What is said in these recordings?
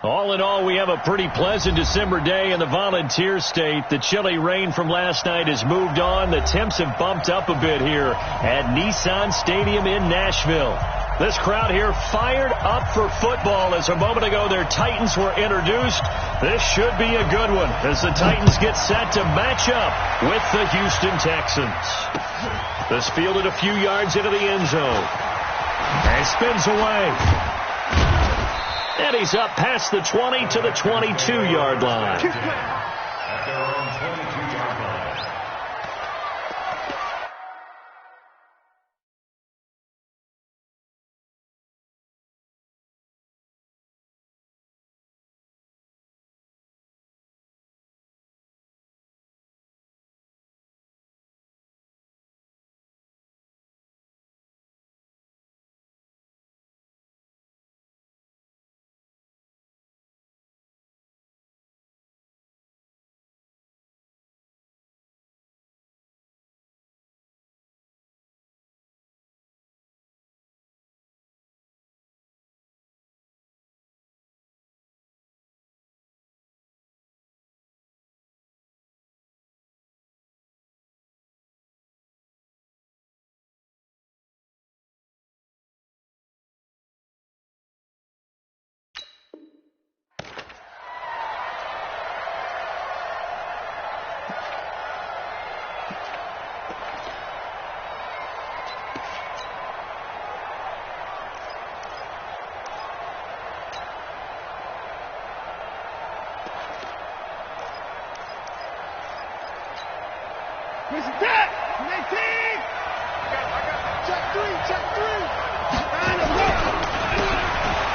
All in all, we have a pretty pleasant December day in the Volunteer State. The chilly rain from last night has moved on. The temps have bumped up a bit here at Nissan Stadium in Nashville. This crowd here fired up for football as a moment ago their Titans were introduced. This should be a good one as the Titans get set to match up with the Houston Texans. This fielded a few yards into the end zone. And spins away. And he's up past the 20 to the 22-yard line. At their own 22-yard line.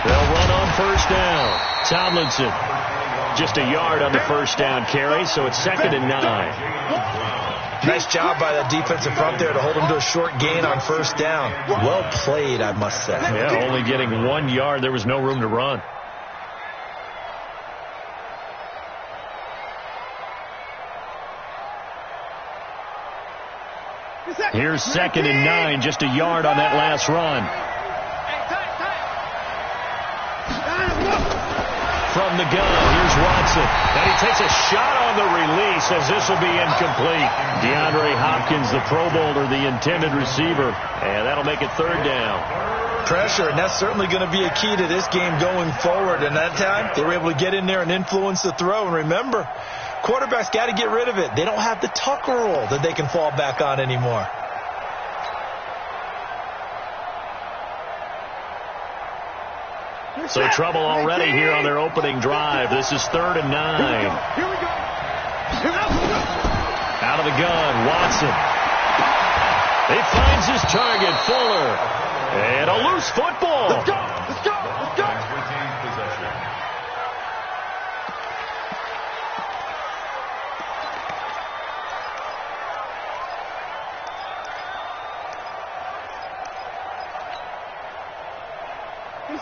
They'll run on first down. Tomlinson, just a yard on the first down carry, so it's 2nd and 9. Nice job by that defensive front there to hold him to a short gain on first down. Well played, I must say. Yeah, only getting 1 yard. There was no room to run. Here's 2nd and 9, just a yard on that last run. From the gun, here's Watson. And he takes a shot on the release as this will be incomplete. DeAndre Hopkins, the Pro Bowler, the intended receiver. And that'll make it 3rd down. Pressure, and that's certainly going to be a key to this game going forward. And that time, they were able to get in there and influence the throw. And remember, quarterbacks got to get rid of it. They don't have the Tucker rule that they can fall back on anymore. So trouble already here on their opening drive. This is 3rd and 9. Here we go. Out of the gun, Watson. He finds his target, Fuller. And a loose football. Let's go. Let's go. Let's go. Retains possession.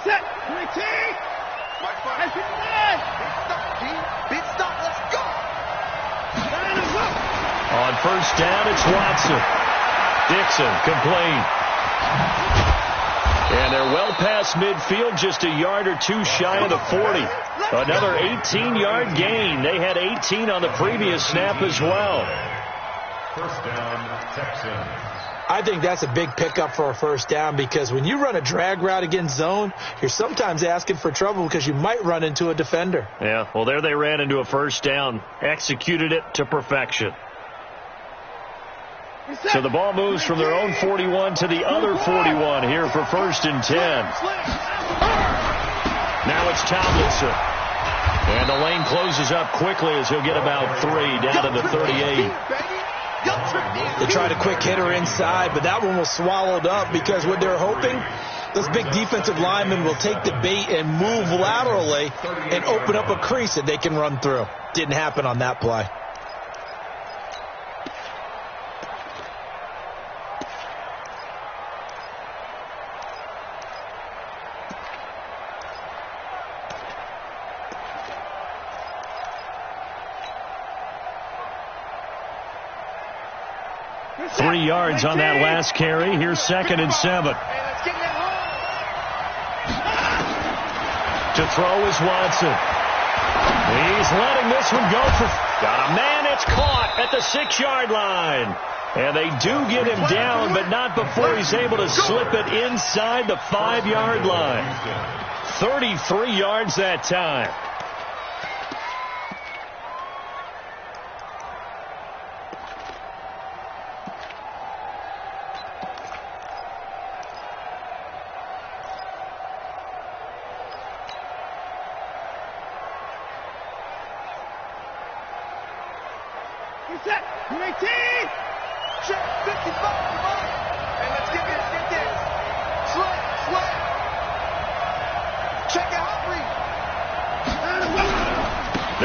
Set. Routine. Big stop. Let's go. On first down, it's Watson. Dixon, complete. And they're well past midfield, just a yard or two shy of the 40. Another 18-yard gain. They had 18 on the previous snap as well. First down, Texans. I think that's a big pickup for a first down because when you run a drag route against zone, you're sometimes asking for trouble because you might run into a defender. Yeah, well, there they ran into a first down, executed it to perfection. So the ball moves from their own 41 to the other 41 here for 1st and 10. Now it's Tomlinson. And the lane closes up quickly as he'll get about 3 down to the 38. They tried a quick hitter inside, but that one was swallowed up because what they're hoping, those big defensive linemen will take the bait and move laterally and open up a crease that they can run through. Didn't happen on that play. Three yards on that last carry. Here's 2nd and 7. To throw is Watson. He's letting this one go for... Got a man. It's caught at the 6-yard line. And they do get him down, but not before he's able to slip it inside the 5-yard line. 33 yards that time. Set. 18. Check. 55. Come on. And let's get this. Slow. Check it out, Reed.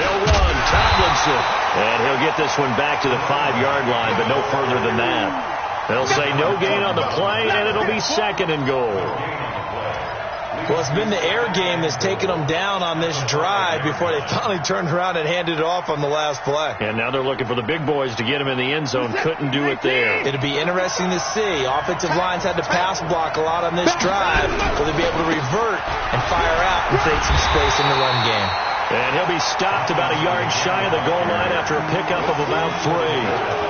They'll run. Tomlinson. And he'll get this one back to the 5-yard line, but no further than that. They'll say no gain on the play, and it'll be 2nd and goal. Well, it's been the air game that's taken them down on this drive before they finally turned around and handed it off on the last play. And now they're looking for the big boys to get him in the end zone. Couldn't do it there. It'll be interesting to see. Offensive lines had to pass block a lot on this drive. Will they be able to revert and fire out and create some space in the run game? And he'll be stopped about a yard shy of the goal line after a pickup of about 3.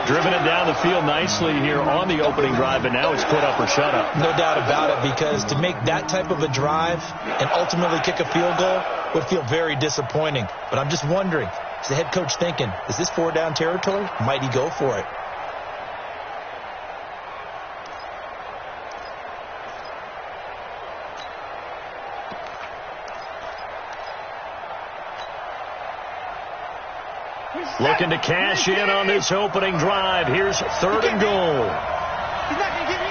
Driven it down the field nicely here on the opening drive, and now it's put up or shut up. No doubt about it, because to make that type of a drive and ultimately kick a field goal would feel very disappointing. But I'm just wondering, is the head coach thinking, is this 4-down territory? Might he go for it? Looking to cash in on this opening drive. Here's 3rd and goal. He's not going to get me.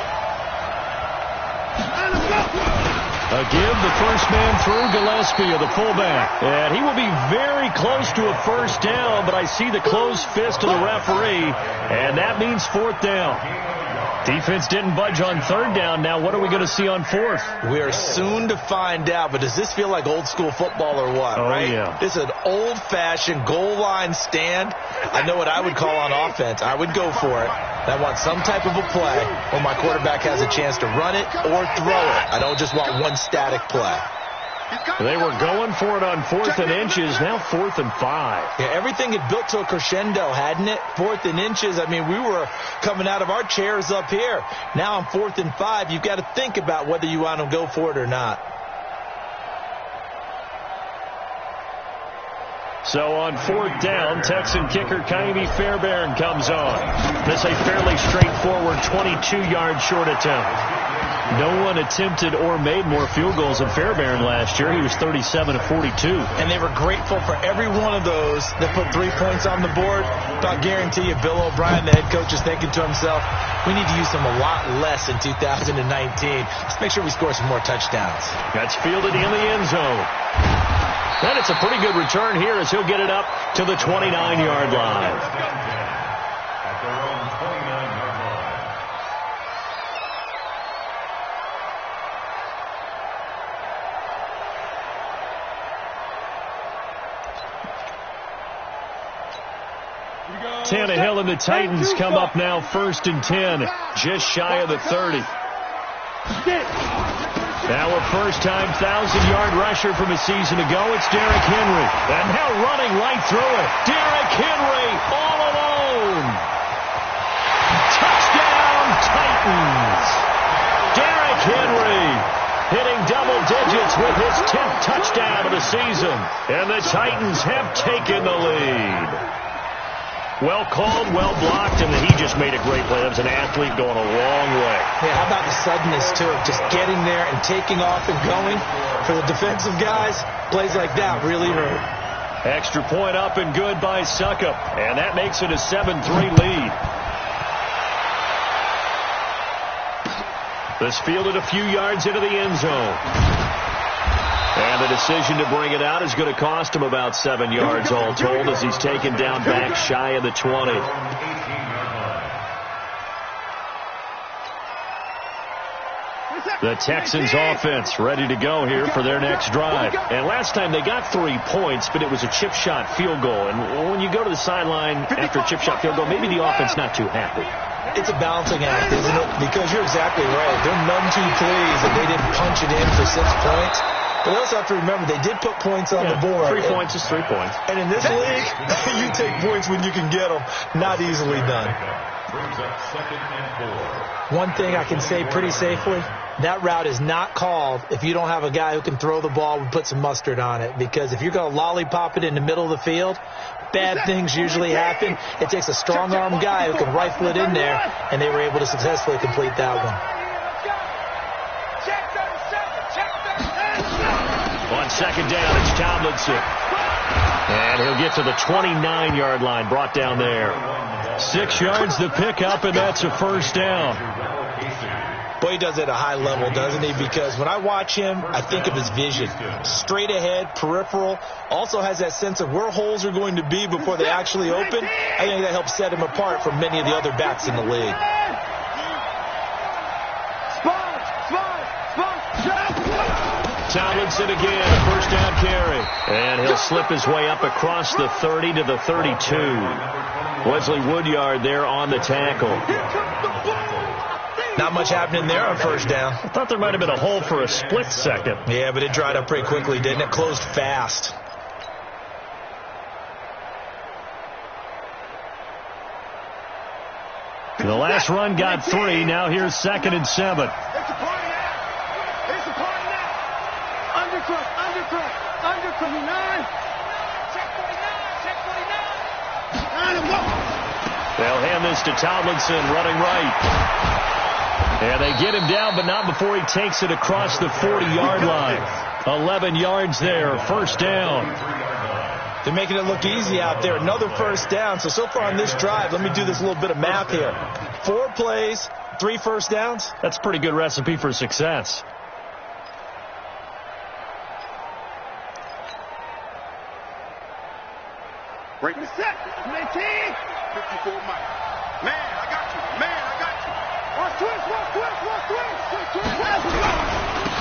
A give, the first man through, Gillespie of the fullback. And he will be very close to a 1st down, but I see the closed fist of the referee, and that means 4th down. Defense didn't budge on 3rd down. Now what are we going to see on 4th? We are soon to find out, but does this feel like old school football or what, right? Yeah. This is an old-fashioned goal line stand. I know what I would call on offense. I would go for it. I want some type of a play where my quarterback has a chance to run it or throw it. I don't just want one static play. They were going for it on 4th and inches. Now 4th and 5. Yeah, everything had built to a crescendo, hadn't it? 4th and inches. I mean, we were coming out of our chairs up here. Now on 4th and 5, you've got to think about whether you want to go for it or not. So on 4th down, Texan kicker Kaimi Fairbairn comes on. This a fairly straightforward 22-yard short attempt. No one attempted or made more field goals than Fairbairn last year. He was 37 of 42. And they were grateful for every one of those that put 3 points on the board. But I'll guarantee you, Bill O'Brien, the head coach, is thinking to himself, we need to use them a lot less in 2019. Let's make sure we score some more touchdowns. That's fielded in the end zone. And it's a pretty good return here as he'll get it up to the 29-yard line. At their own 29-yard line. Tannehill and the Titans come up now 1st and 10, just shy of the 30. Now a first-time 1,000-yard rusher from a season ago. It's Derrick Henry. And now running right through it. Derrick Henry all alone. Touchdown, Titans. Derrick Henry hitting double digits with his 10th touchdown of the season. And the Titans have taken the lead. Well called, well blocked, and he just made a great play. That was an athlete going a long way. Yeah, how about the suddenness, too, of just getting there and taking off and going? For the defensive guys, plays like that really hurt. Extra point up and good by Suckup, and that makes it a 7-3 lead. This fielded a few yards into the end zone. And the decision to bring it out is going to cost him about 7 yards all told as he's taken down back shy of the 20. The Texans offense ready to go here for their next drive. And last time they got 3 points, but it was a chip shot field goal. And when you go to the sideline after a chip shot field goal, maybe the offense not too happy. It's a balancing act, isn't it? Because you're exactly right. They're none too pleased that they didn't punch it in for 6 points. But you also have to remember, they did put points on the board. 3 points is 3 points. And in this league, you take points when you can get them. Not easily done. Brings up 2nd and 4. One thing I can say pretty safely, that route is not called if you don't have a guy who can throw the ball and put some mustard on it. Because if you're going to lollipop it in the middle of the field, bad things usually happen. It takes a strong-arm guy who can rifle it in there, and they were able to successfully complete that one. On 2nd down, it's Tomlinson. And he'll get to the 29-yard line, brought down there. 6 yards to pick up, and that's a 1st down. Boy, he does it at a high level, doesn't he? Because when I watch him, I think of his vision. Straight ahead, peripheral. Also has that sense of where holes are going to be before they actually open. I think that helps set him apart from many of the other backs in the league. Tomlinson again, a 1st down carry. And he'll slip his way up across the 30 to the 32. Wesley Woodyard there on the tackle. Not much happening there on 1st down. I thought there might have been a hole for a split second. Yeah, but it dried up pretty quickly, didn't it? Closed fast. The last run got 3. Now here's 2nd and 7. They'll hand this to Tomlinson, running right. And they get him down, but not before he takes it across the 40-yard line. 11 yards there, 1st down. They're making it look easy out there. Another 1st down. So far on this drive, let me do this little bit of math here. 4 plays, 3 1st downs. That's a pretty good recipe for success. Break the set. 19. 54 Mike. Man, I got you. One twist.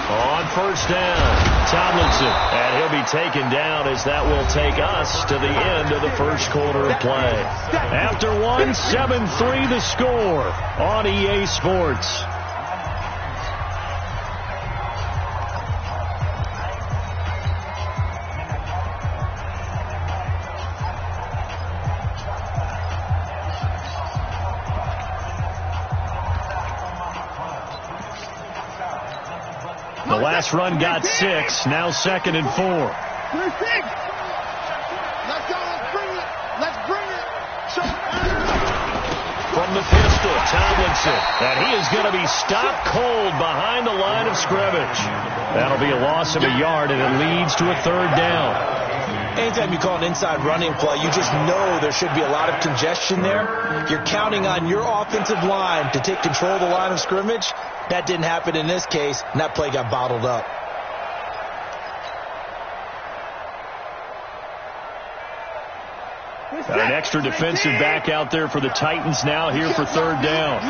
On 1st down, Tomlinson. And he'll be taken down as that will take us to the end of the 1st quarter of play. After 1, 7-3 the score on EA Sports. The last run got 6. Now 2nd and 4. 3-6. Let's go. Let's bring it. From the pistol, Tomlinson. And he is going to be stopped cold behind the line of scrimmage. That'll be a loss of a yard, and it leads to a 3rd down. Anytime you call an inside running play, you just know there should be a lot of congestion there. You're counting on your offensive line to take control of the line of scrimmage. That didn't happen in this case, and that play got bottled up. Got an extra defensive back out there for the Titans now here for 3rd down.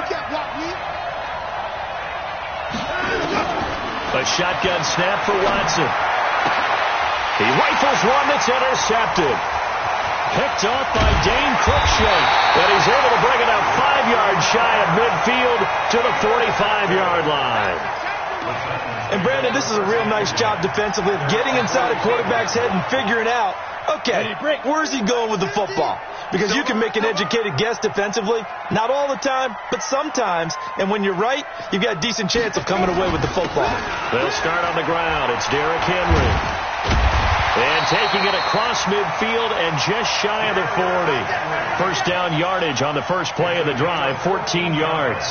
A shotgun snap for Watson. He rifles one that's intercepted. Picked off by Dane Cruikshank. And he's able to bring it up 5 yards shy of midfield to the 45-yard line. And Brandon, this is a real nice job defensively of getting inside a quarterback's head and figuring out, okay, where's he going with the football? Because you can make an educated guess defensively. Not all the time, but sometimes. And when you're right, you've got a decent chance of coming away with the football. They'll start on the ground. It's Derrick Henry. And taking it across midfield and just shy of the 40. 1st down yardage on the first play of the drive, 14 yards.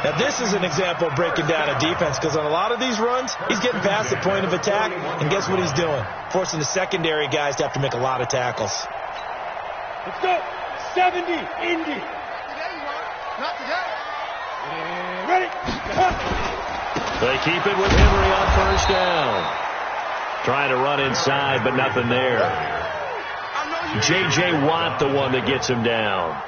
Now, this is an example of breaking down a defense, because on a lot of these runs, he's getting past the point of attack, and guess what he's doing? Forcing the secondary guys to have to make a lot of tackles. Let's go. 70, Indy. Not today. Ready. They keep it with Henry on 1st down. Trying to run inside, but nothing there. J.J. Watt, the one that gets him down.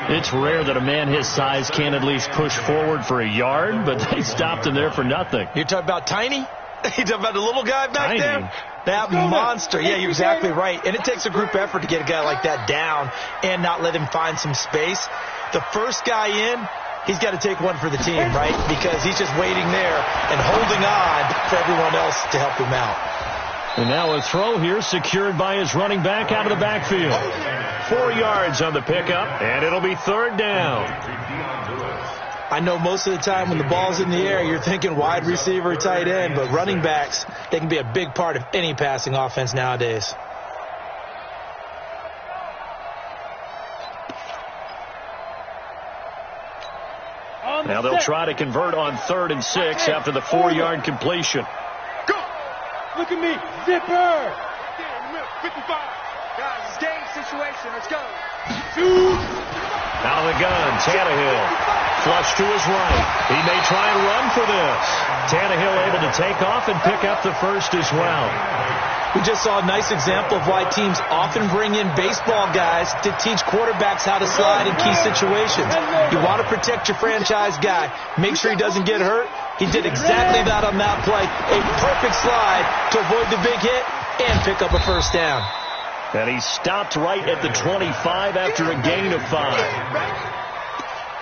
It's rare that a man his size can at least push forward for a yard, but they stopped him there for nothing. You're talking about Tiny? You're talking about the little guy back Tiny. there? That monster. Yeah, you're exactly right. And it takes a group effort to get a guy like that down and not let him find some space. The first guy in, he's got to take one for the team, right? Because he's just waiting there and holding on for everyone else to help him out. And now a throw here secured by his running back out of the backfield. 4 yards on the pickup, and it'll be 3rd down. I know most of the time when the ball's in the air, you're thinking wide receiver, tight end, but running backs, they can be a big part of any passing offense nowadays. Now they'll try to convert on 3rd and 6 after the 4-yard completion. Go! Look at me, zipper! 55. Guys, it's game situation. Let's go. Out of the gun, Tannehill. Flush to his right. He may try and run for this. Tannehill able to take off and pick up the first as well. We just saw a nice example of why teams often bring in baseball guys to teach quarterbacks how to slide in key situations. You want to protect your franchise guy. Make sure he doesn't get hurt. He did exactly that on that play. A perfect slide to avoid the big hit and pick up a first down. And he stopped right at the 25 after a gain of 5.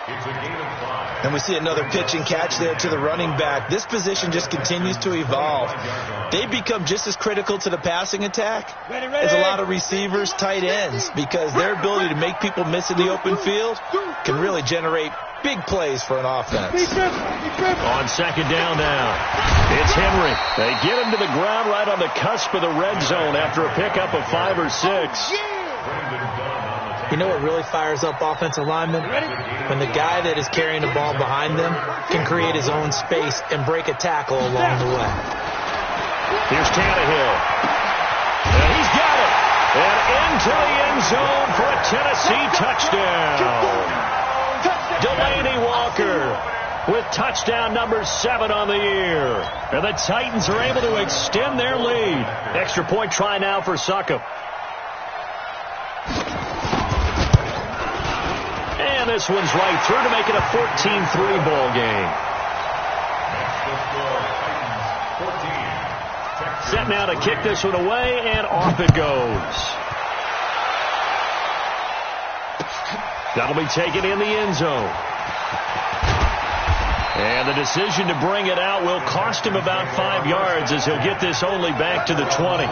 It's a gain of 5. And we see another pitch and catch there to the running back. This position just continues to evolve. They become just as critical to the passing attack as a lot of receivers, tight ends, because their ability to make people miss in the open field can really generate big plays for an offense. On 2nd down now, it's Henry. They get him to the ground right on the cusp of the red zone after a pickup of 5 or 6. You know what really fires up offensive linemen? When the guy that is carrying the ball behind them can create his own space and break a tackle along the way. Here's Tannehill. And he's got it. And into the end zone for a Tennessee touchdown. Delaney Walker with touchdown number 7 on the year. And the Titans are able to extend their lead. Extra point try now for Succop. And this one's right through to make it a 14-3 ball game. Set now to kick this one away, and off it goes. That'll be taken in the end zone. And the decision to bring it out will cost him about 5 yards as he'll get this only back to the 20.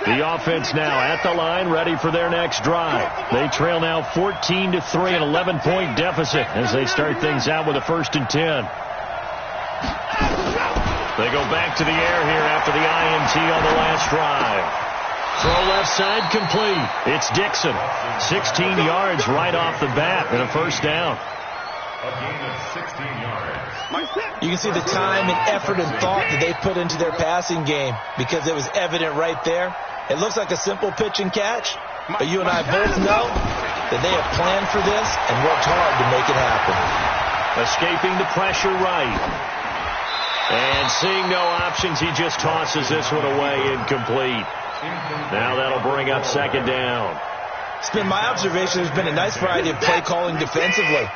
The offense now at the line, ready for their next drive. They trail now 14-3, an 11-point deficit as they start things out with a 1st and 10. They go back to the air here after the INT on the last drive. Throw left side complete. It's Dixon. 16 yards right off the bat and a 1st down. A gain of 16 yards. You can see the time and effort and thought that they put into their passing game because it was evident right there. It looks like a simple pitch and catch, but you and I both know that they have planned for this and worked hard to make it happen. Escaping the pressure right. And seeing no options, he just tosses this one away incomplete. Now that'll bring up 2nd down. It's been my observation there's been a nice variety of play calling defensively.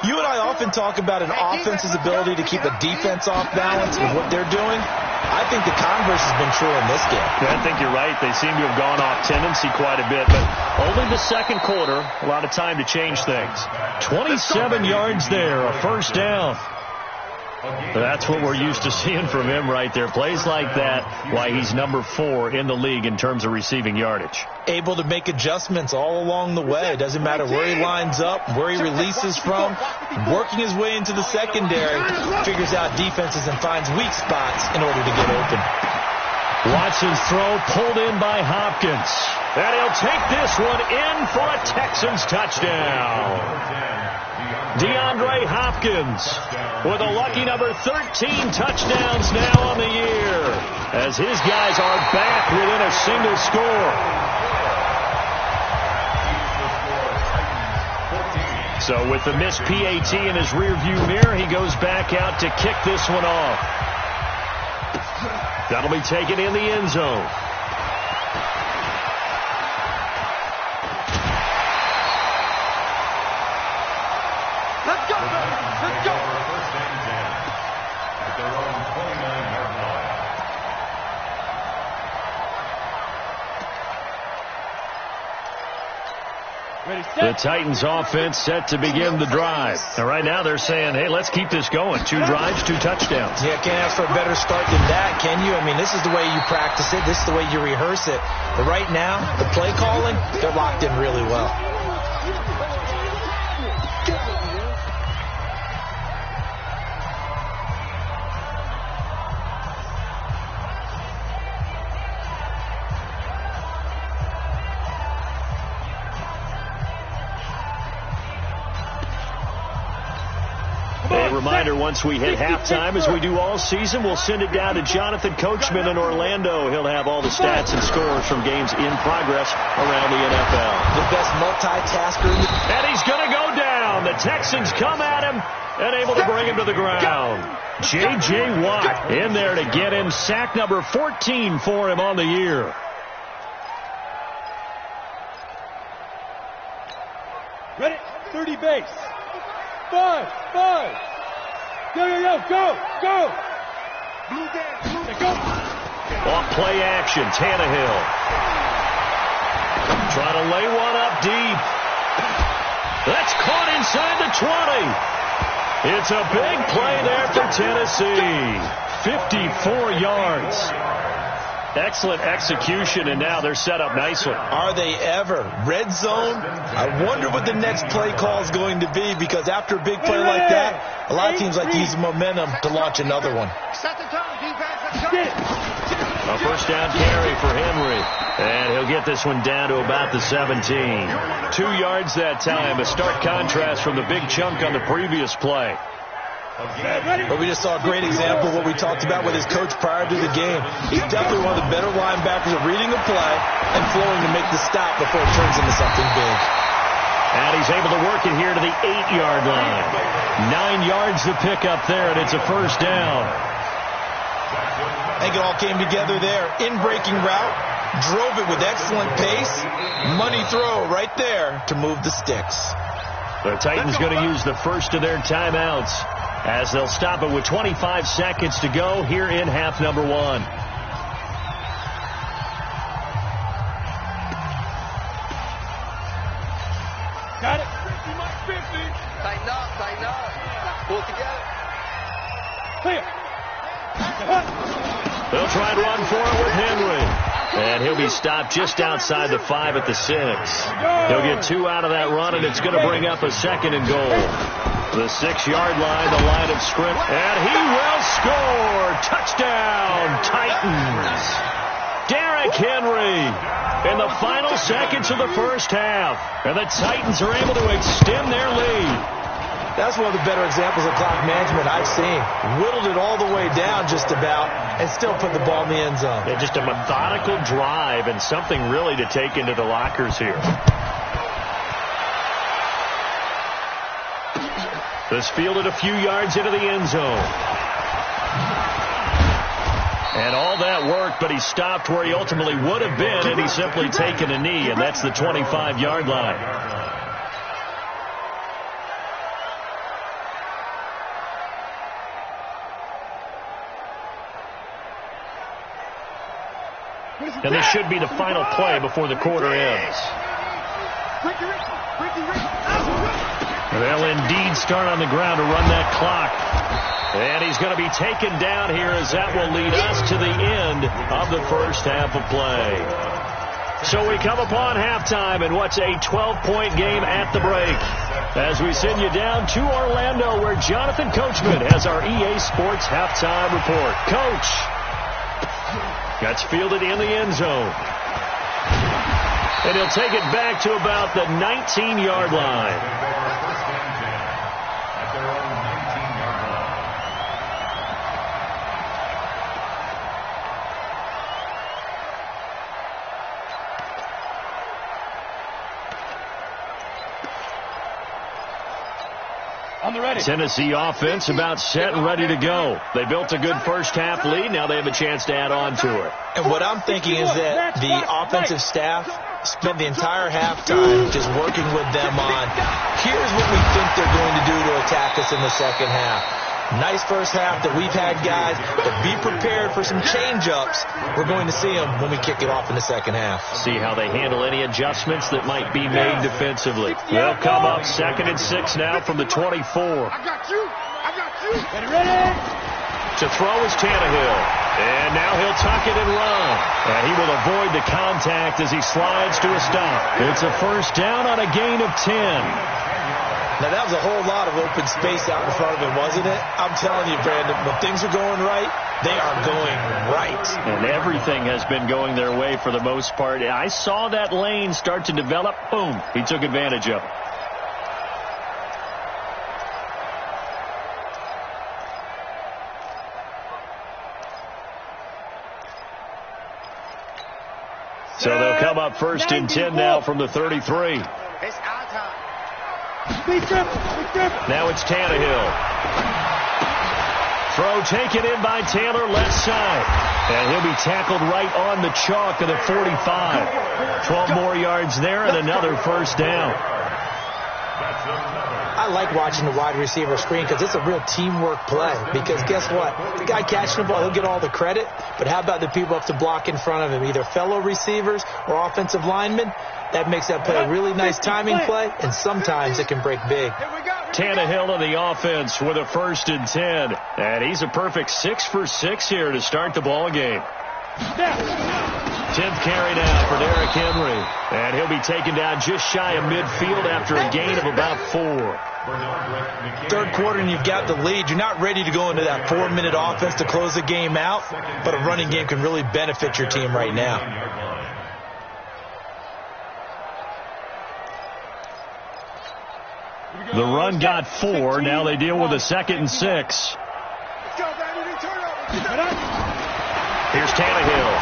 You and I often talk about an offense's ability to keep a defense off balance with what they're doing. I think the converse has been true in this game. I think you're right. They seem to have gone off tendency quite a bit, but only the 2nd quarter, a lot of time to change things. 27 yards there, a 1st down. That's what we're used to seeing from him right there. Plays like that, why he's number 4 in the league in terms of receiving yardage. Able to make adjustments all along the way. It doesn't matter where he lines up, where he releases from. Working his way into the secondary, figures out defenses and finds weak spots in order to get open. Watson's throw pulled in by Hopkins. And he'll take this one in for a Texans touchdown. DeAndre Hopkins with a lucky number 13 touchdowns now on the year as his guys are back within a single score. So with the missed PAT in his rearview mirror, he goes back out to kick this one off. That'll be taken in the end zone. Let's go, baby. Let's go. First and 10 at their own 29-yard line. The Titans offense set to begin the drive. And right now they're saying, hey, let's keep this going. 2 drives, 2 touchdowns. Yeah, can't ask for a better start than that, can you? I mean, this is the way you practice it. This is the way you rehearse it. But right now, the play calling, they're locked in really well. A reminder, once we hit halftime, as we do all season, we'll send it down to Jonathan Coachman in Orlando. He'll have all the stats and scores from games in progress around the NFL. The best multitasker. And he's going to go down. The Texans come at him and able to bring him to the ground. J.J. Watt in there to get him. Sack number 14 for him on the year. Ready? 30 base. 5. Go. Off play action, Tannehill. Trying to lay one up deep. That's caught inside the 20. It's a big play there for Tennessee. 54 yards. Excellent execution, and now they're set up nicely. Are they ever? Red zone? I wonder what the next play call is going to be, because after a big play like that, a lot of teams like to use the momentum to launch another one. A first down carry for Henry, and he'll get this one down to about the 17. 2 yards that time, a stark contrast from the big chunk on the previous play. But we just saw a great example of what we talked about with his coach prior to the game. He's definitely one of the better linebackers at reading a play and flowing to make the stop before it turns into something big. And he's able to work it here to the 8-yard line. 9 yards to pick up there, and it's a first down. I think it all came together there. In-breaking route, drove it with excellent pace. Money throw right there to move the sticks. The Titans going to use the first of their timeouts, as they'll stop it with 25 seconds to go here in half number 1. Got it. 50. Tighten up. Pull together. Clear. They'll try and run for it with Henry. And he'll be stopped just outside the 5 at the 6. He'll get 2 out of that run, and it's going to bring up a 2nd and goal. The 6-yard line, the line of scrimmage, and he will score. Touchdown, Titans. Derrick Henry in the final seconds of the first half. And the Titans are able to extend their lead. That's one of the better examples of clock management I've seen. Whittled it all the way down just about and still put the ball in the end zone. Yeah, just a methodical drive and something really to take into the lockers here. This fielded a few yards into the end zone. And all that worked, but he stopped where he ultimately would have been, and he's simply taken a knee, and that's the 25-yard line. And this should be the final play before the quarter ends. They'll indeed start on the ground to run that clock. And he's going to be taken down here, as that will lead us to the end of the first half of play. So we come upon halftime in what's a 12-point game at the break, as we send you down to Orlando, where Jonathan Coachman has our EA Sports halftime report. Coach. That's fielded in the end zone. And he'll take it back to about the 19-yard line. Tennessee offense about set and ready to go. They built a good first half lead. Now they have a chance to add on to it. And what I'm thinking is that the offensive staff spent the entire halftime just working with them on, here's what we think they're going to do to attack us in the second half. Nice first half that we've had, guys, but be prepared for some change-ups. We're going to see them when we kick it off in the second half. See how they handle any adjustments that might be made defensively. They'll come up 2nd and 6 now from the 24. I got you. I got you. Ready? To throw is Tannehill. And now he'll tuck it and run. And he will avoid the contact as he slides to a stop. It's a first down on a gain of 10. Now, that was a whole lot of open space out in front of him, wasn't it? I'm telling you, Brandon, when things are going right, they are going right. And everything has been going their way for the most part. I saw that lane start to develop. Boom. He took advantage of it. So they'll come up 1st and 10 now from the 33. It's our time. Now it's Tannehill. Throw taken in by Taylor, left side. And he'll be tackled right on the chalk of the 45. 12 more yards there and another first down. I like watching the wide receiver screen because it's a real teamwork play. Because guess what? The guy catching the ball, he'll get all the credit. But how about the people up to block in front of him, either fellow receivers or offensive linemen? That makes that play a really nice timing play, and sometimes it can break big. Tannehill in the offense with a 1st and 10. And he's a perfect 6 for 6 here to start the ball game. 10th carry now for Derrick Henry. And he'll be taken down just shy of midfield after a gain of about 4. Third quarter and you've got the lead. You're not ready to go into that 4-minute offense to close the game out, but a running game can really benefit your team right now. The run got 4. Now they deal with a 2nd and 6. Here's Tannehill.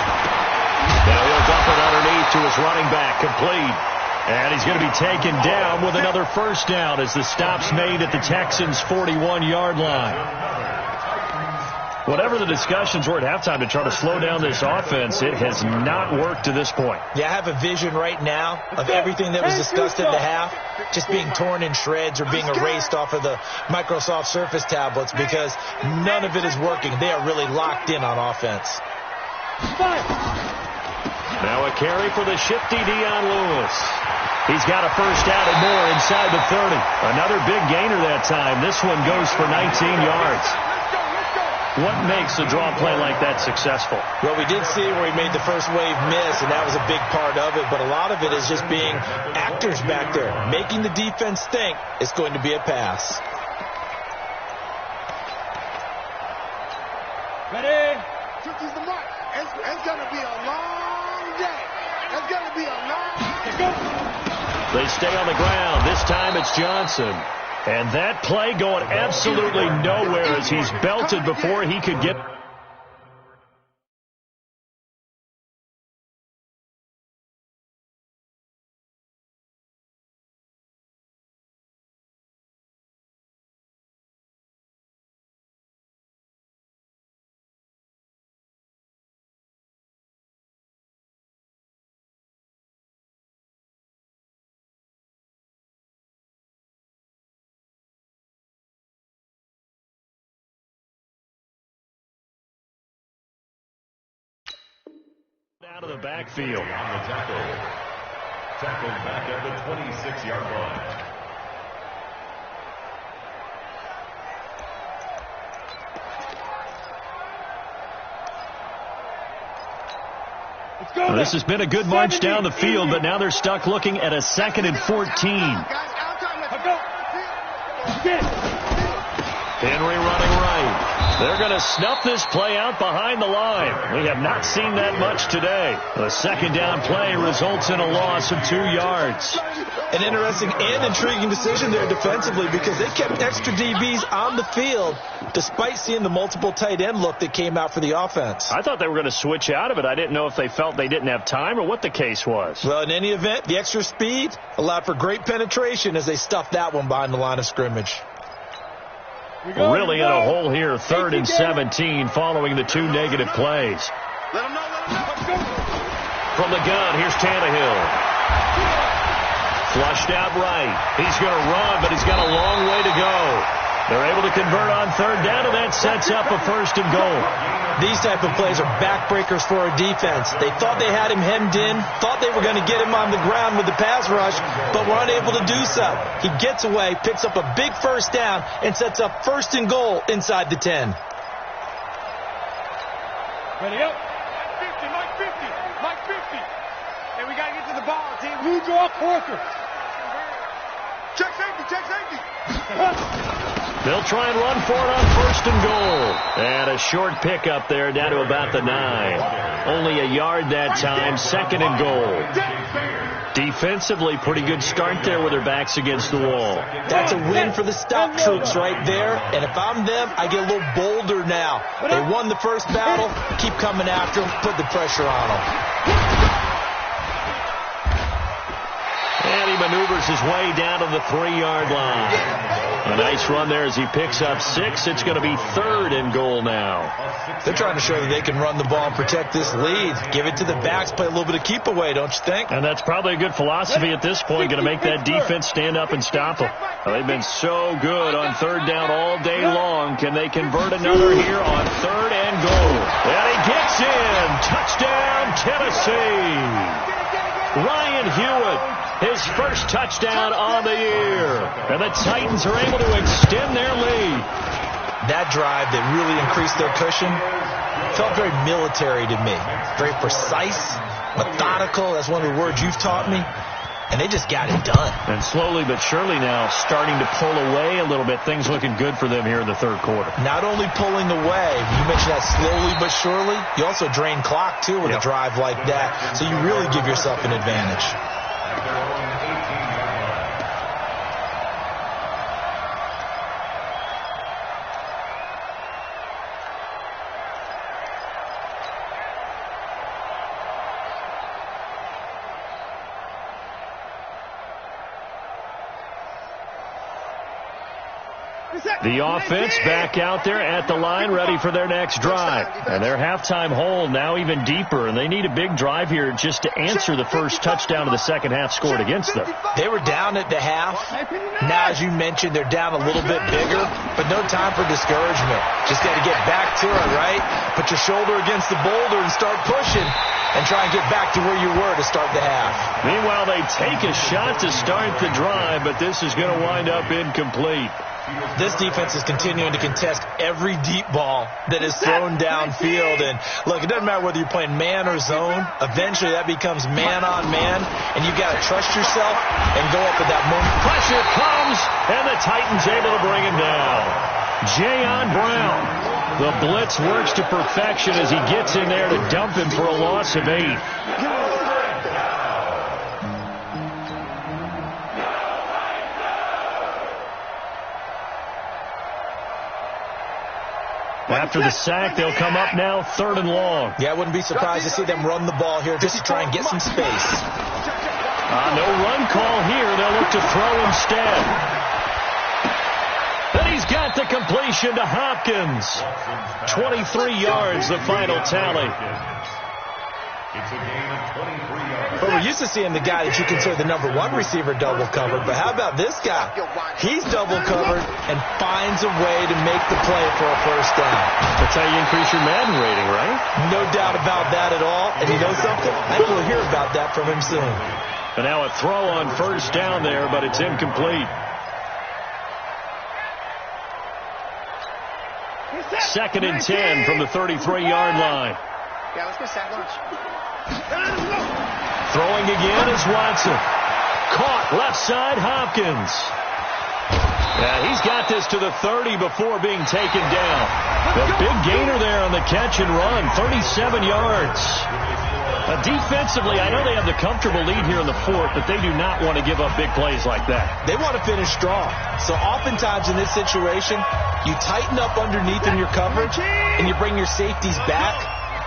Now he'll dump it underneath to his running back, complete. And he's going to be taken down with another first down as the stop's made at the Texans' 41-yard line. Whatever the discussions were at halftime to try to slow down this offense, it has not worked to this point. Yeah, I have a vision right now of everything that was discussed at the half just being torn in shreds or being erased off of the Microsoft Surface tablets because none of it is working. They are really locked in on offense. Now a carry for the shifty Dion Lewis. He's got a first down and more inside the 30. Another big gainer that time. This one goes for 19 yards. What makes a draw play like that successful? Well, we did see where he made the first wave miss, and that was a big part of it. But a lot of it is just being actors back there, making the defense think it's going to be a pass. Ready? Use the mark. It's going to be a long day. It's going to be a long Let's go. They stay on the ground. This time it's Johnson. And that play going absolutely nowhere as he's belted before he could get. Out of the backfield. On the tackle. Tackled back at the 26-yard line. Let's go. This has been a good march down the field, but now they're stuck looking at a 2nd and 14. Let's go. Get it. Henry running right. They're going to snuff this play out behind the line. We have not seen that much today. A 2nd down play results in a loss of 2 yards. An interesting and intriguing decision there defensively because they kept extra DBs on the field despite seeing the multiple tight end look that came out for the offense. I thought they were going to switch out of it. I didn't know if they felt they didn't have time or what the case was. Well, in any event, the extra speed allowed for great penetration as they stuffed that one behind the line of scrimmage. Really in a hole here, 3rd and 17 following the 2 negative plays. Let him know. From the gun, here's Tannehill. Flushed out right. He's going to run, but he's got a long way to go. They're able to convert on third down, and that sets up a 1st and goal. These type of plays are backbreakers for a defense. They thought they had him hemmed in, thought they were going to get him on the ground with the pass rush, but were unable to do so. He gets away, picks up a big 1st down, and sets up 1st and goal inside the 10. Ready up. Mike 50. And we got to get to the ball, team. Blue draw quarter. Check safety. They'll try and run for it on 1st and goal. And a short pickup there down to about the 9. Only a yard that time, 2nd and goal. Defensively, pretty good start there with their backs against the wall. That's a win for the stop troops right there. And if I'm them, I get a little bolder now. They won the first battle. Keep coming after them. Put the pressure on them. And he maneuvers his way down to the 3-yard line. A nice run there as he picks up 6. It's going to be 3rd and goal now. They're trying to show that they can run the ball and protect this lead. Give it to the backs, play a little bit of keep away, don't you think? And that's probably a good philosophy at this point, going to make that defense stand up and stop them. They've been so good on 3rd down all day long. Can they convert another here on 3rd and goal? And he gets in. Touchdown, Tennessee. Ryan Hewitt, his first touchdown on the year. And the Titans are able to extend their lead. That drive that really increased their cushion felt very military to me. Very precise, methodical. That's one of the words you've taught me. And they just got it done. And slowly but surely now starting to pull away a little bit. Things looking good for them here in the 3rd quarter. Not only pulling away, you mentioned that slowly but surely, you also drain clock too with a drive like that. So you really give yourself an advantage. The offense back out there at the line, ready for their next drive. And their halftime hold now even deeper, and they need a big drive here just to answer the first touchdown of the second half scored against them. They were down at the half. Now, as you mentioned, they're down a little bit bigger, but no time for discouragement. Just got to get back to it, right? Put your shoulder against the boulder and start pushing and try and get back to where you were to start the half. Meanwhile, they take a shot to start the drive, but this is going to wind up incomplete. This defense is continuing to contest every deep ball that is thrown downfield. And, look, it doesn't matter whether you're playing man or zone. Eventually, that becomes man-on-man, and you've got to trust yourself and go up at that moment. Pressure comes, and the Titans able to bring him down. Jayon Brown. The blitz works to perfection as he gets in there to dump him for a loss of 8. After the sack, they'll come up now 3rd and long. Yeah, I wouldn't be surprised to see them run the ball here just to try and get some space. No run call here. They'll look to throw instead. And he's got the completion to Hopkins. 23 yards, the final tally. It's a gain of 23 yards. But we're used to seeing the guy that you consider the number 1 receiver double covered. But how about this guy? He's double covered and finds a way to make the play for a first down. That's how you increase your Madden rating, right? No doubt about that at all. And you know something? I think we'll hear about that from him soon. And now a throw on first down there, but it's incomplete. 2nd and 10 from the 33-yard line. Yeah, let's go sack lunch. Throwing again is Watson. Caught left side, Hopkins. Yeah, he's got this to the 30 before being taken down. The big gainer there on the catch and run, 37 yards. Defensively, I know they have the comfortable lead here in the 4th, but they do not want to give up big plays like that. They want to finish strong. So oftentimes in this situation, you tighten up underneath in your coverage, and you bring your safeties back.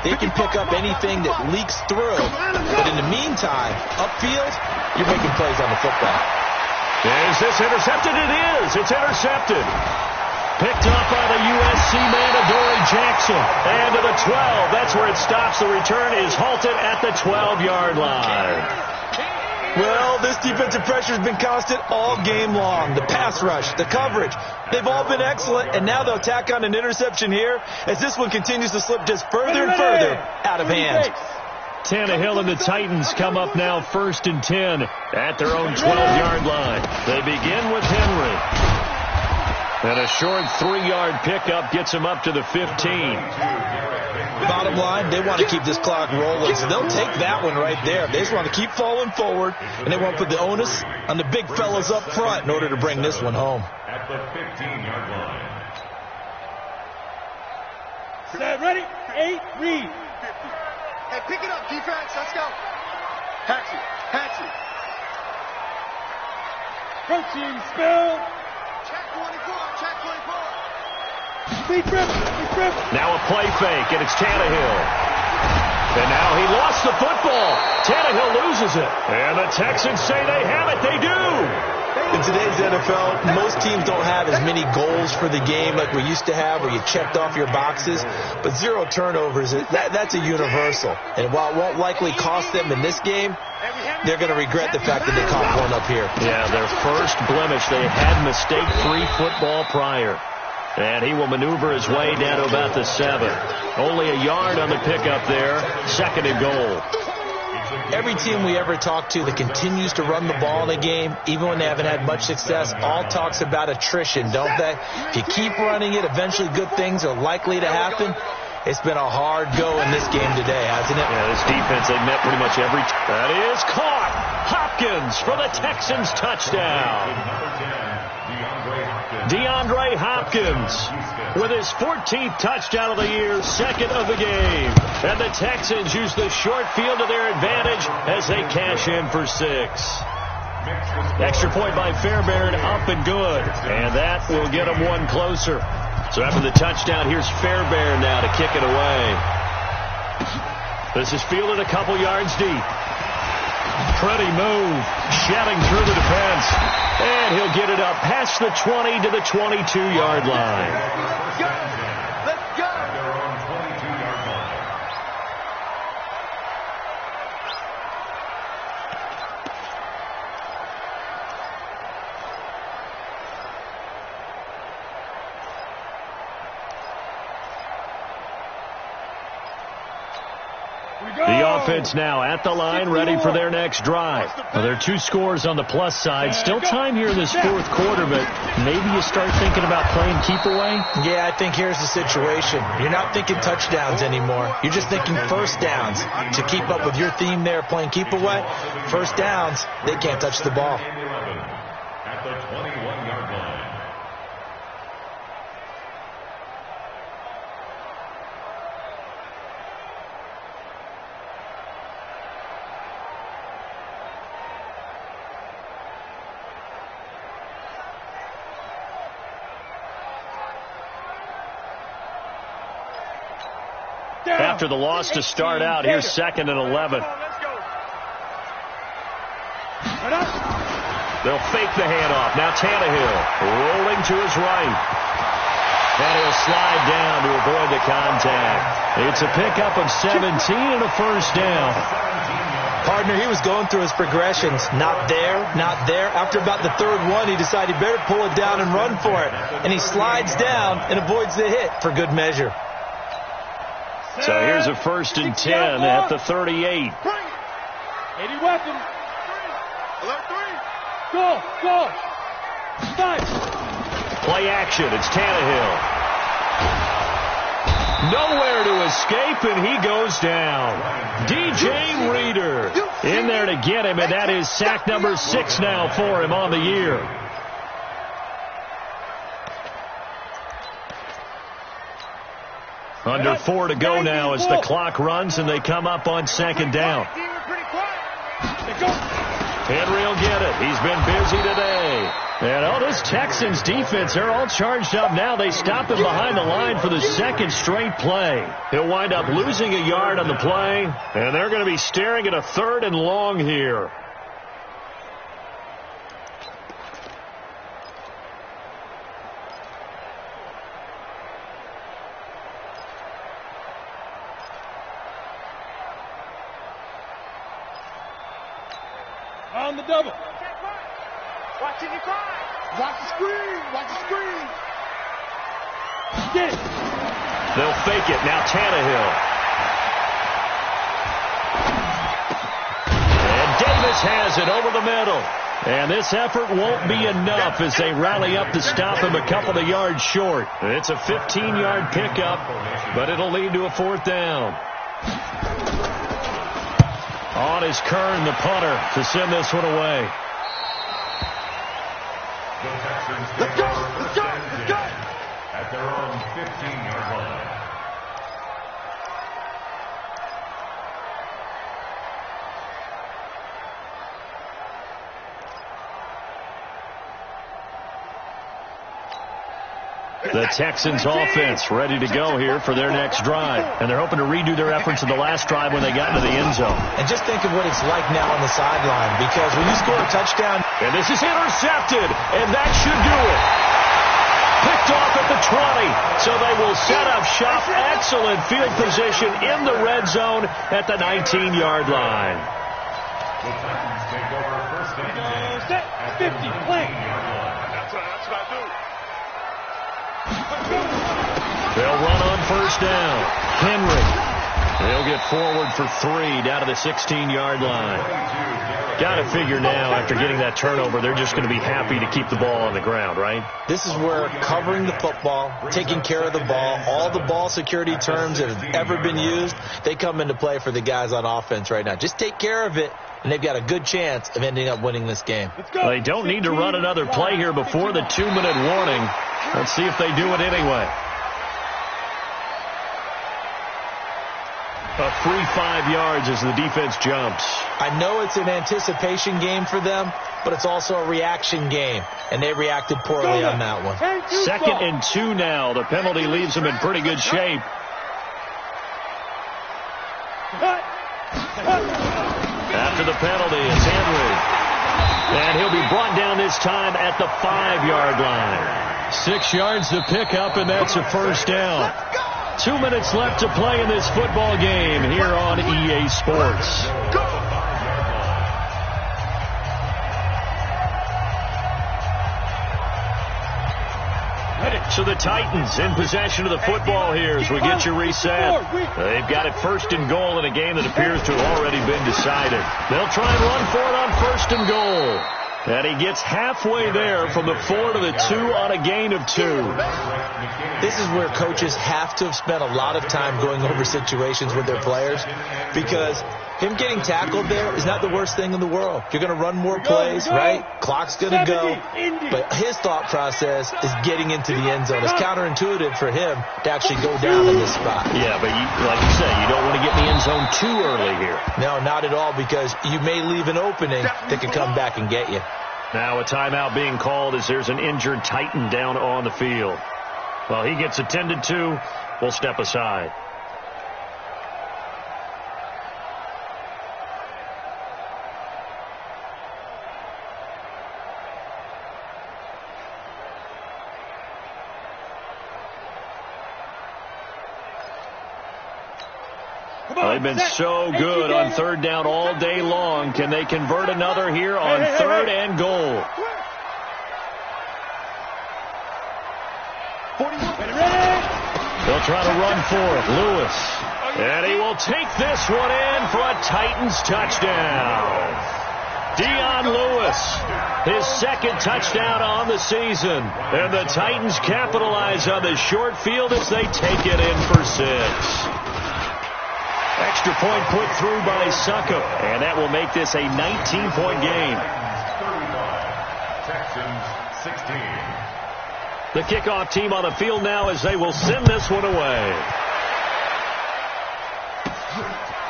They can pick up anything that leaks through. But in the meantime, upfield, you're making plays on the football. Is this intercepted? It is. It's intercepted. Picked up by the USC man, Adoree Jackson. And to the 12. That's where it stops. The return is halted at the 12-yard line. Well, this defensive pressure has been constant all game long. The pass rush, the coverage, they've all been excellent, and now they'll tack on an interception here as this one continues to slip just further and further out of hand. Tannehill and the Titans come up now 1st and 10 at their own 12-yard line. They begin with Henry. And a short 3-yard pickup gets him up to the 15. Bottom line, they want to keep this clock rolling, so they'll take that one right there. They just want to keep falling forward, and they want to put the onus on the big fellas up front in order to bring this one home. At the 15-yard line. Set, ready, 8, read. Hey, pick it up, defense. Let's go. Hatchet. Protein spill. Check 24. Speed trip. Now a play fake, and it's Tannehill. And now he lost the football. Tannehill loses it. And the Texans say they have it. They do. In today's NFL, most teams don't have as many goals for the game like we used to have where you checked off your boxes. But 0 turnovers, that's a universal. And while it won't likely cost them in this game, they're going to regret the fact that they caught one up here. Yeah, their first blemish. They had mistake-free football prior. And he will maneuver his way down to about the 7. Only a yard on the pickup there. 2nd and goal. Every team we ever talk to that continues to run the ball in a game, even when they haven't had much success, all talks about attrition, don't they? If you keep running it, eventually good things are likely to happen. It's been a hard go in this game today, hasn't it? Yeah, this defense, they've met pretty much every... That is caught. Hopkins for the Texans touchdown. DeAndre Hopkins with his 14th touchdown of the year, 2nd of the game. And the Texans use the short field to their advantage as they cash in for 6. Extra point by Fairbairn, up and good. And that will get them one closer. So after the touchdown, here's Fairbairn now to kick it away. This is fielded a couple yards deep. Pretty move, shedding through the defense. And he'll get it up past the 20 to the 22-yard line. Let's go. Their own 22-yard line. The offense now at the line, ready for their next drive. Well, there are 2 scores on the plus side. Still time here in this 4th quarter, but maybe you start thinking about playing keep away? Yeah, I think here's the situation. You're not thinking touchdowns anymore. You're just thinking first downs. To keep up with your theme there, playing keep away, first downs, they can't touch the ball. At the 21-yard line. After the loss to start out, here's 2nd and 11. They'll fake the handoff. Now Tannehill rolling to his right. And he'll slide down to avoid the contact. It's a pickup of 17 and a first down. Partner, he was going through his progressions. Not there, not there. After about the 3rd one, he decided he better pull it down and run for it. And he slides down and avoids the hit for good measure. So here's a 1st and 10 at the 38. 80 weapon. Alert 3. Go. Fight. Play action. It's Tannehill. Nowhere to escape, and he goes down. DJ Reader in there to get him, and that is sack number 6 now for him on the year. Under 4 to go now as the clock runs, and they come up on 2nd down. Henry will get it. He's been busy today. And this Texans defense, they're all charged up now. They stop him behind the line for the 2nd straight play. He'll wind up losing a yard on the play, and they're going to be staring at a 3rd and long here. On the double. Watch it, watch the screen. Watch the screen. Get it. They'll fake it. Now Tannehill. And Davis has it over the middle. And this effort won't be enough as they rally up to stop him a couple of yards short. It's a 15-yard pickup, but it'll lead to a 4th down. On is Kern, the punter, to send this one away. Let's go, let's go, let's go. At their own 15-yard line. The Texans offense ready to go here for their next drive. And they're hoping to redo their efforts in the last drive when they got into the end zone. And just think of what it's like now on the sideline, because when you score a touchdown. And this is intercepted, and that should do it. Picked off at the 20, so they will set up shop. Excellent field position in the red zone at the 19-yard line. The Titans take over first and 10 Set. at 50. the Play. 19-yard line. That's what I do. They'll run on first down. Henry. They'll get forward for 3 down to the 16-yard line. Got to figure now, after getting that turnover, they're just going to be happy to keep the ball on the ground, right? This is where covering the football, taking care of the ball, all the ball security terms that have ever been used, they come into play for the guys on offense right now. Just take care of it, and they've got a good chance of ending up winning this game. They don't need to run another play here before the 2-minute warning. Let's see if they do it anyway. A free 5 yards as the defense jumps. I know it's an anticipation game for them, but it's also a reaction game, and they reacted poorly on that one. 2nd and 2 now. The penalty leaves them in pretty good shape. After the penalty, it's Henry. And he'll be brought down this time at the 5-yard line. 6 yards to pick up, and that's a first down. 2 minutes left to play in this football game here on EA Sports. So the Titans in possession of the football here as we get you reset. They've got it 1st and goal in a game that appears to have already been decided. They'll try and run for it on 1st and goal. And he gets halfway there from the 4 to the 2 on a gain of 2. This is where coaches have to have spent a lot of time going over situations with their players, because him getting tackled there is not the worst thing in the world. You're going to run more plays, right? Clock's going to go. But his thought process is getting into the end zone. It's counterintuitive for him to actually go down in this spot. Yeah, but like you say, you don't want to get in the end zone too early here. No, not at all, because you may leave an opening that can come back and get you. Now a timeout being called as there's an injured Titan down on the field. Well, he gets attended to. We'll step aside. They've been so good on 3rd down all day long. Can they convert another here on 3rd and goal? They'll try to run for it. Lewis. And he will take this one in for a Titans touchdown. Dion Lewis, his 2nd touchdown on the season. And the Titans capitalize on the short field as they take it in for 6. Extra point put through by Suckup, and that will make this a 19-point game. Texans 16. The kickoff team on the field now as they will send this one away.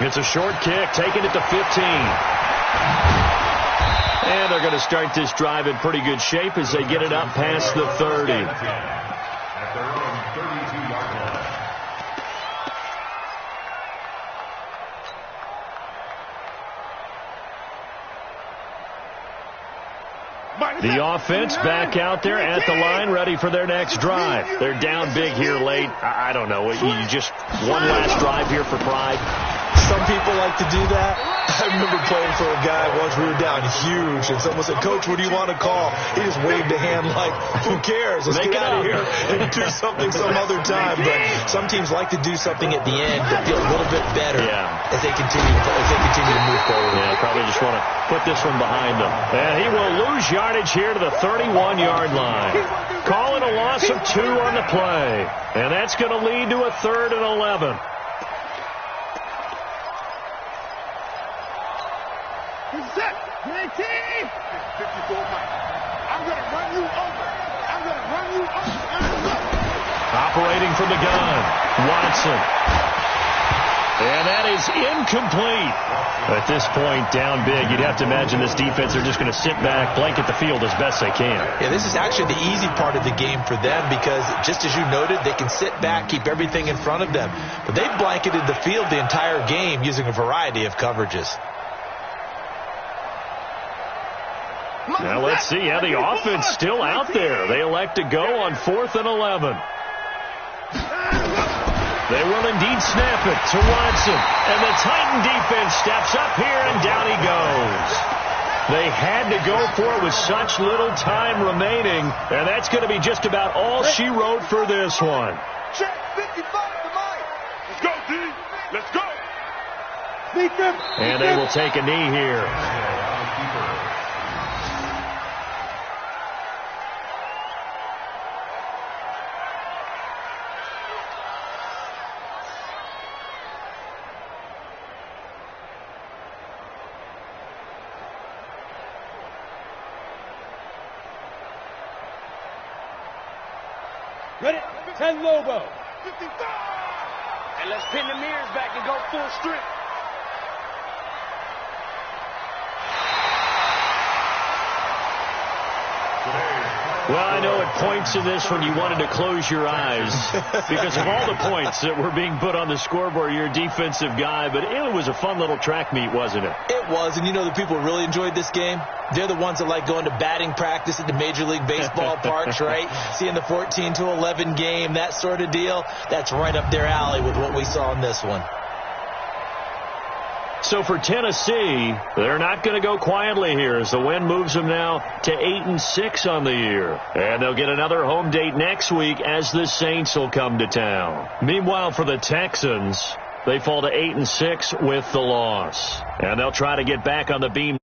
It's a short kick, taking it to 15. And they're going to start this drive in pretty good shape as they get it up past the 30. At their own 32-yard line. The offense back out there at the line, ready for their next drive. They're down big here late. I don't know. You just one last drive here for pride. some people like to do that. I remember playing for a guy once. We were down huge, and someone said, "Coach, what do you want to call?" He just waved a hand like, "Who cares? Let's get out of here and do something some other time." But some teams like to do something at the end that feel a little bit better as they continue to move forward. Yeah, probably just want to put this one behind them. And he will lose yardage here to the 31-yard line. Calling a loss of 2 on the play. And that's going to lead to a 3rd and 11. Set. 19. 54 Mike. I'm going to run you over. I'm going to run you over. Operating from the gun, Watson. And that is incomplete. At this point, down big, you'd have to imagine this defense are just going to sit back, blanket the field as best they can. Yeah, this is actually the easy part of the game for them because, just as you noted, they can sit back, keep everything in front of them. But they've blanketed the field the entire game using a variety of coverages. Now let's see how the offense still out there. They elect to go on 4th and 11. They will indeed snap it to Watson. And the Titan defense steps up here, and down he goes. They had to go for it with such little time remaining, and that's going to be just about all she wrote for this one. Check 55 to Mike. Let's go, D. Let's go. And they will take a knee here. Ready? 10 Lobo. 55. And let's pin the mirrors back and go full strip. Well, I know at points in this when you wanted to close your eyes because of all the points that were being put on the scoreboard. You're a defensive guy, but it was a fun little track meet, wasn't it? It was, and you know the people who really enjoyed this game? They're the ones that like going to batting practice at the Major League Baseball parks, right? Seeing the 14-11 game, that sort of deal. That's right up their alley with what we saw in this one. So for Tennessee, they're not going to go quietly here as the win moves them now to 8-6 on the year. And they'll get another home date next week as the Saints will come to town. Meanwhile, for the Texans, they fall to 8-6 with the loss. And they'll try to get back on the beam